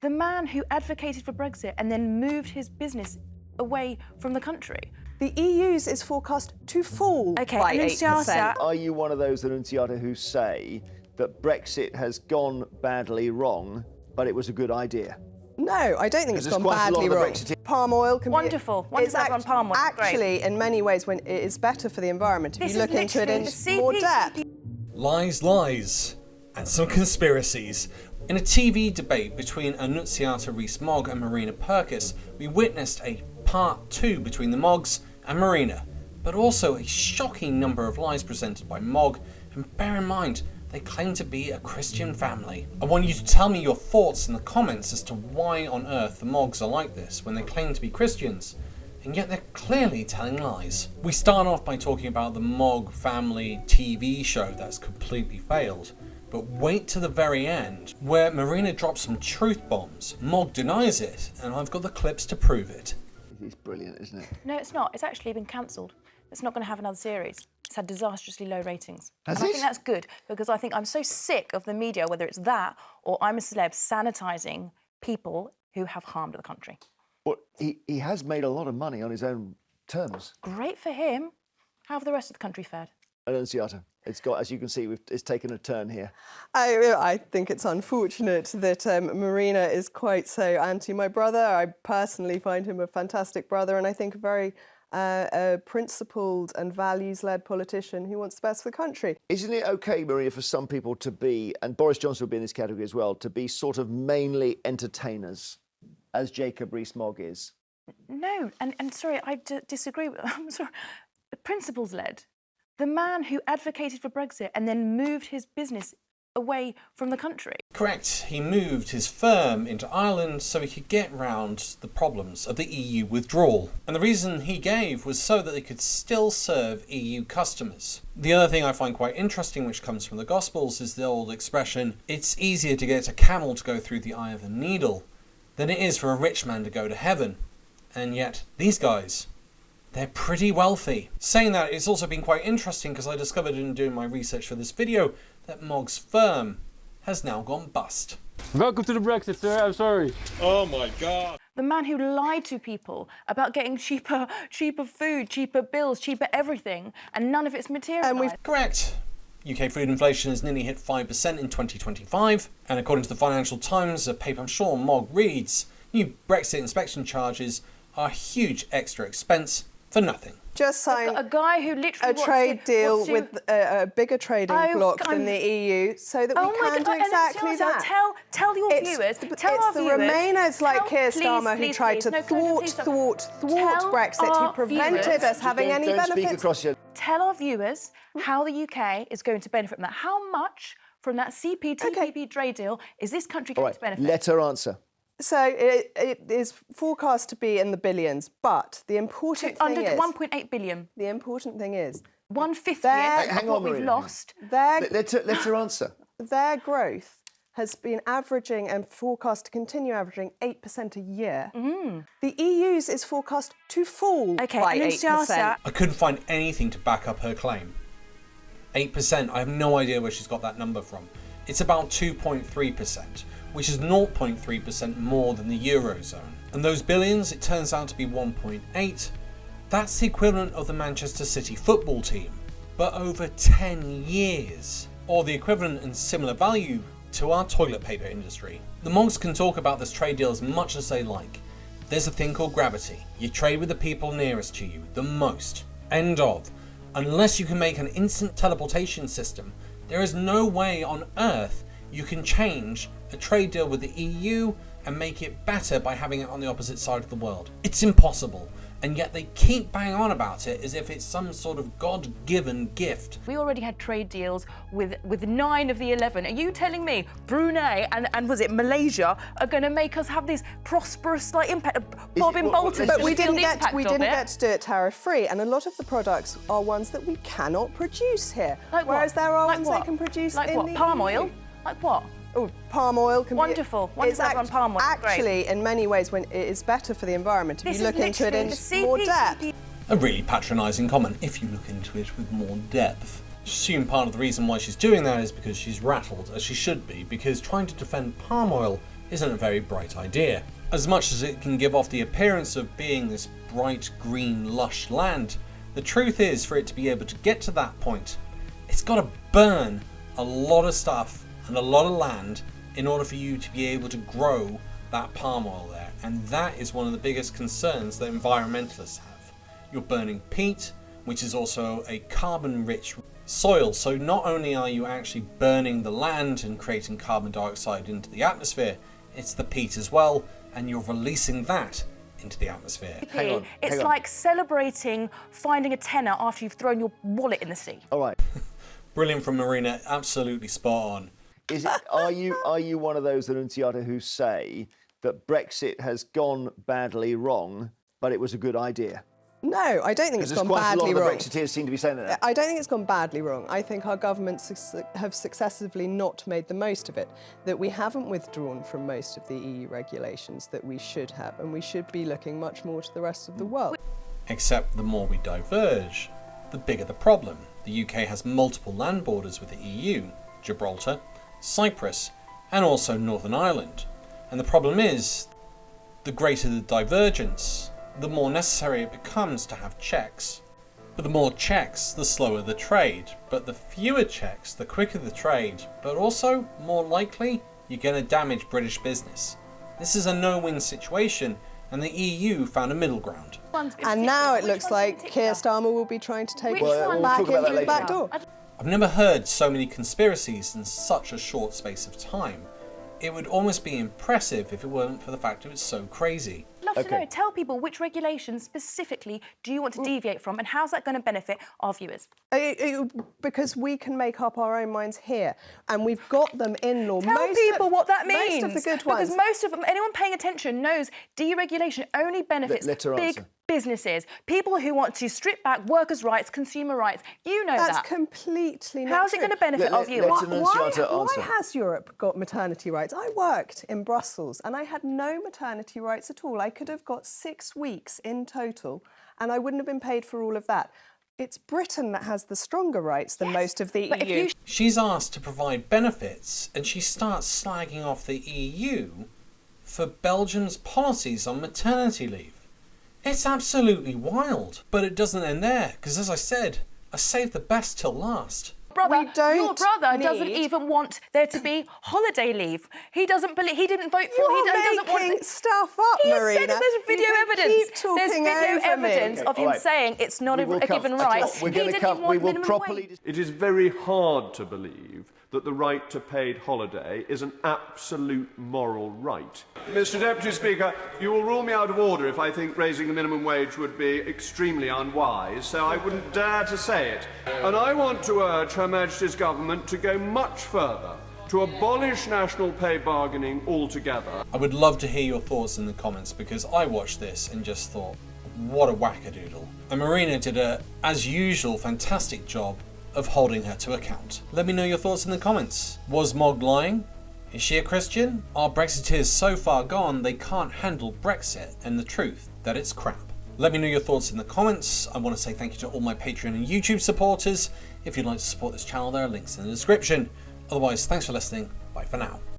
The man who advocated for Brexit and then moved his business away from the country. The EU's is forecast to fall by 8%. Are you one of those Annunziata who say that Brexit has gone badly wrong, but it was a good idea? No, I don't think it's gone badly wrong. Palm oil can wonderful. be... Wonderful on palm oil. Actually, in many ways, when it is better for the environment if you look into it in more depth. Lies, lies, and some conspiracies. In a TV debate between Annunziata Rees-Mogg and Marina Purkiss, we witnessed a part 2 between the Moggs and Marina, but also a shocking number of lies presented by Mogg, and bear in mind, they claim to be a Christian family. I want you to tell me your thoughts in the comments as to why on earth the Moggs are like this when they claim to be Christians, and yet they're clearly telling lies. We start off by talking about the Mogg family TV show that's completely failed. But wait to the very end, where Marina drops some truth bombs. Mogg denies it, and I've got the clips to prove it. It's brilliant, isn't it? No, it's not. It's actually been cancelled. It's not going to have another series. It's had disastrously low ratings. Has and it? I think that's good, because I think I'm so sick of the media, whether it's that or I'm a celeb, sanitising people who have harmed the country. Well, he has made a lot of money on his own terms. Great for him. How have the rest of the country fared? Annunziata, it's got, as you can see, it's taken a turn here. I think it's unfortunate that Marina is quite so anti my brother. I personally find him a fantastic brother, and I think a very principled and values-led politician who wants the best for the country. Isn't it okay, Marina, for some people to be, and Boris Johnson will be in this category as well, to be sort of mainly entertainers, as Jacob Rees-Mogg is? No, and sorry, I disagree. I'm sorry. Principles-led. The man who advocated for Brexit and then moved his business away from the country. Correct. He moved his firm into Ireland so he could get round the problems of the EU withdrawal. And the reason he gave was so that they could still serve EU customers. The other thing I find quite interesting, which comes from the Gospels, is the old expression, it's easier to get a camel to go through the eye of a needle than it is for a rich man to go to heaven. And yet, these guys, they're pretty wealthy. Saying that, it's also been quite interesting because I discovered in doing my research for this video that Mogg's firm has now gone bust. Welcome to the Brexit, sir. I'm sorry. Oh my God. The man who lied to people about getting cheaper food, cheaper bills, cheaper everything, and none of it's materialised. Correct. UK food inflation has nearly hit 5% in 2025, and according to the Financial Times, a paper I'm sure Mogg reads, new Brexit inspection charges are a huge extra expense for nothing. Just signed a guy who literally a trade deal with a bigger trading bloc than the EU, so that we can do exactly that. Tell your viewers, tell our viewers. It's the Remainers like Keir Starmer who tried to thwart Brexit, who prevented us having any benefits. Tell our viewers how the UK is going to benefit from that. How much from that CPTPP trade deal is this country going to benefit? Let her answer. So it is forecast to be in the billions, but the important thing is... Under 1.8 billion. The important thing is... 1/50 of what we've lost. Let her answer. Their growth has been averaging and forecast to continue averaging 8% a year. The EU's is forecast to fall by 8%. I couldn't find anything to back up her claim. 8%, I have no idea where she's got that number from. It's about 2.3%. which is 0.3% more than the Eurozone. And those billions, it turns out to be 1.8. That's the equivalent of the Manchester City football team, but over 10 years. Or the equivalent and similar value to our toilet paper industry. The Moggs can talk about this trade deal as much as they like. There's a thing called gravity. You trade with the people nearest to you, the most. End of. Unless you can make an instant teleportation system, there is no way on earth you can change a trade deal with the EU and make it better by having it on the opposite side of the world. It's impossible, and yet they keep banging on about it as if it's some sort of God-given gift. We already had trade deals with 9 of the 11. Are you telling me Brunei and was it Malaysia are going to make us have this prosperous impact? Bob and Bolton, but we didn't get to do it tariff-free, and a lot of the products are ones that we cannot produce here. Whereas there are ones they can produce in the palm EU. oil? Like what? Oh, palm oil can wonderful. be... Wonderful on palm oil. Actually, in many ways, when it is better for the environment, if you look into it in more depth. A really patronising comment, if you look into it with more depth. I assume part of the reason why she's doing that is because she's rattled, as she should be, because trying to defend palm oil isn't a very bright idea. As much as it can give off the appearance of being this bright green lush land, the truth is, for it to be able to get to that point, it's got to burn a lot of stuff and a lot of land in order for you to be able to grow that palm oil there. And that is one of the biggest concerns that environmentalists have. You're burning peat, which is also a carbon-rich soil. So not only are you actually burning the land and creating carbon dioxide into the atmosphere, it's the peat as well, and you're releasing that into the atmosphere. It's like celebrating finding a tenner after you've thrown your wallet in the sea. All right. Brilliant from Marina, absolutely spot on. Are you one of those, Annunziata, who say that Brexit has gone badly wrong, but it was a good idea? No, I don't think it's gone badly wrong. wrong. A lot of the Brexiteers seem to be saying that. I don't think it's gone badly wrong. I think our governments have successively not made the most of it, that we haven't withdrawn from most of the EU regulations that we should have, and we should be looking much more to the rest of the world. Except the more we diverge, the bigger the problem. The UK has multiple land borders with the EU, Gibraltar, Cyprus, and also Northern Ireland. And the problem is, the greater the divergence, the more necessary it becomes to have checks. But the more checks, the slower the trade. But the fewer checks, the quicker the trade. But also, more likely, you're going to damage British business. This is a no-win situation, and the EU found a middle ground. And now it looks like Keir Starmer will be trying to take us We'll back talk about that into the later. back door. I've never heard so many conspiracies in such a short space of time. It would almost be impressive if it weren't for the fact it was so crazy. I'd love to know, tell people which regulations specifically do you want to deviate from, and how's that going to benefit our viewers? Because we can make up our own minds here, and we've got them in law. Tell people what that means. Most of the good ones. Because most of them, anyone paying attention knows deregulation only benefits Let her big answer. businesses, people who want to strip back workers' rights, consumer rights. You know That's that. completely not How's it true. going to benefit our viewers? Why has Europe got maternity rights? I worked in Brussels and I had no maternity rights at all. I could have got 6 weeks in total and I wouldn't have been paid for all of that. It's Britain that has the stronger rights than most of the EU. She's asked to provide benefits, and she starts slagging off the EU for Belgium's policies on maternity leave. It's absolutely wild. But it doesn't end there, because as I said, I saved the best till last. Your brother doesn't even want there to be holiday leave. He doesn't believe. He didn't vote for. You're he doesn't want making stuff up, He Marina. said there's video evidence. Keep talking There's video over me. evidence of him saying it's not a given right. He didn't even want minimum wage. It is very hard to believe that the right to paid holiday is an absolute moral right. Mr. Deputy Speaker, you will rule me out of order if I think raising the minimum wage would be extremely unwise, so I wouldn't dare to say it. And I want to urge Her Majesty's government to go much further, to abolish national pay bargaining altogether. I would love to hear your thoughts in the comments, because I watched this and just thought, what a wackadoodle. And Marina did a, as usual, fantastic job of holding her to account. Let me know your thoughts in the comments. Was Mogg lying? Is she a Christian? Are Brexiteers so far gone they can't handle Brexit and the truth that it's crap? Let me know your thoughts in the comments. I want to say thank you to all my Patreon and YouTube supporters. If you'd like to support this channel, there are links in the description. Otherwise, thanks for listening. Bye for now.